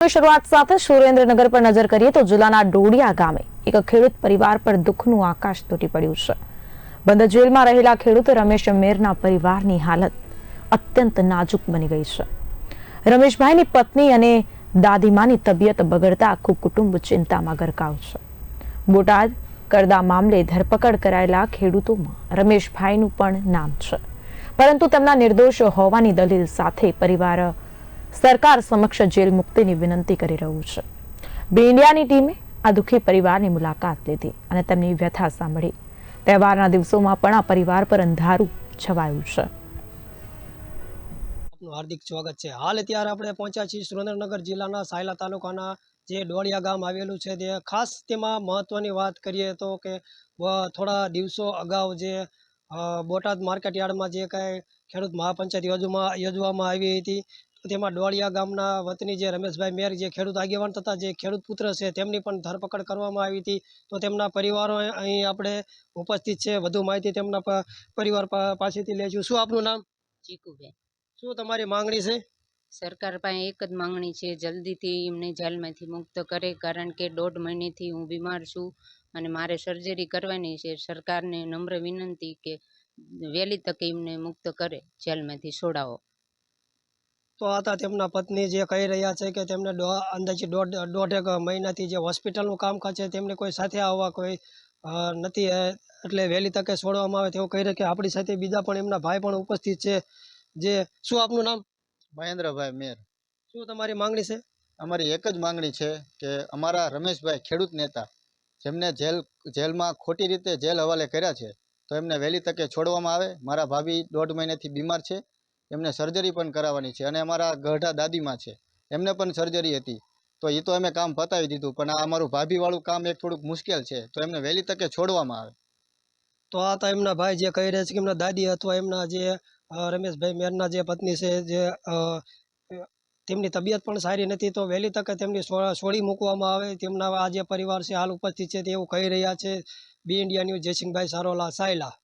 શરૂઆત સાથે સુરેન્દ્રનગર પર નજર કરીએ તો જિલ્લાના ડોડિયા ગામે એક ખેડૂત પરિવાર પર દુઃખનું આકાશ તૂટી પડ્યું છે। બંધ જેલમાં રહેલા ખેડૂત રમેશ મેરના પરિવારની હાલત અત્યંત નાજુક બની ગઈ છે। રમેશભાઈની પત્ની અને દાદીમાની તબિયત બગડતા આખું કુટુંબ ચિંતામાં ગરકાવ છે। બોટાદ કરદા મામલે ધરપકડ કરાયેલા ખેડૂતોમાં રમેશભાઈનું પણ નામ છે, પરંતુ તેમના નિર્દોષ હોવાની દલીલ સાથે પરિવાર સરકાર સમક્ષ જેલ મુક્તિની વિનંતી કરી રહ્યું છે। બે ઇન્ડિયાની ટીમે આ દુઃખી પરિવારની મુલાકાત લીધી અને તેમની વ્યથા સાંભળી। તહેવારના દિવસોમાં પણ આ પરિવાર પર અંધારું છવાયું છે। આપનું હાર્દિક સ્વાગત છે। હાલ અત્યારે આપણે પહોંચ્યા છીએ સુરેન્દ્રનગર જિલ્લાના સાયલા તાલુકાના જે ડોડિયા ગામ આવેલું છે, તે ખાસ તેમાં મહત્વની વાત કરીએ તો કે થોડા દિવસો અગાઉ જે બોટાદ માર્કેટ યાર્ડમાં જે કાંઈ ખેડૂત મહાપંચાયત યોજવામાં આવી હતી, તેમાં ડોડિયા ગામના વતની જે રમેશભાઈ મેર જે ખેડૂત આગેવાન તથા જે ખેડૂત પુત્ર છે, તેમની પણ ધરપકડ કરવામાં આવી હતી। તો તેમના પરિવારો અહીં આપણે ઉપસ્થિત છે। વધુ માહિતી તેમના પરિવાર પાસેથી લઈશું। શું આપનું નામ? ચીકુબેન। શું તમારી માંગણી છે? સરકાર પાસે એક જ માંગણી છે, જલ્દીથી એમને જેલમાંથી મુક્ત કરે, કારણ કે 1.5 મહિનેથી હું બીમાર છું અને મારે સર્જરી કરવાની છે। સરકારને નમ્ર વિનંતી કે વહેલી તકે એમને મુક્ત કરે, જેલમાંથી છોડાવો। તો આ હતા તેમના પત્ની જે કહી રહ્યા છે કે તેમને અંદાજે દોઢેક મહિનાથી જે હોસ્પિટલનું કામકાજ છે, તેમને કોઈ સાથે આવવા કોઈ નથી, એટલે વહેલી તકે છોડવામાં આવે તેવું કહી રહ્યા। કે આપણી સાથે બીજા પણ એમના ભાઈ પણ ઉપસ્થિત છે। જે શું આપનું નામ? મહેન્દ્રભાઈ મેર। શું તમારી માંગણી છે? અમારી એક જ માંગણી છે કે અમારા રમેશભાઈ ખેડૂત નેતા જેમને જેલમાં ખોટી રીતે જેલ હવાલે કર્યા છે, તો એમને વહેલી તકે છોડવામાં આવે। મારા ભાભી 1.5 મહિનાથી બીમાર છે, એમને સર્જરી પણ કરાવવાની છે, અને અમારા ગઢા દાદીમાં છે, એમને પણ સર્જરી હતી। તો એ તો અમે કામ પતાવી દીધું, પણ આ અમારું ભાભીવાળું કામ એક થોડુંક મુશ્કેલ છે, તો એમને વહેલી તકે છોડવામાં આવે। તો આ હતા એમના ભાઈ જે કહી રહ્યા છે કે એમના દાદી અથવા એમના જે રમેશભાઈ મેરના જે પત્ની છે, જે તેમની તબિયત પણ સારી નથી, તો વહેલી તકે તેમની છોડી મૂકવામાં આવે। તેમના આ જે પરિવાર છે હાલ ઉપસ્થિત છે, તેવું કહી રહ્યા છે। બી ઇન્ડિયા ન્યૂઝ જયસિંહભાઈ સારોલા, સાયલા।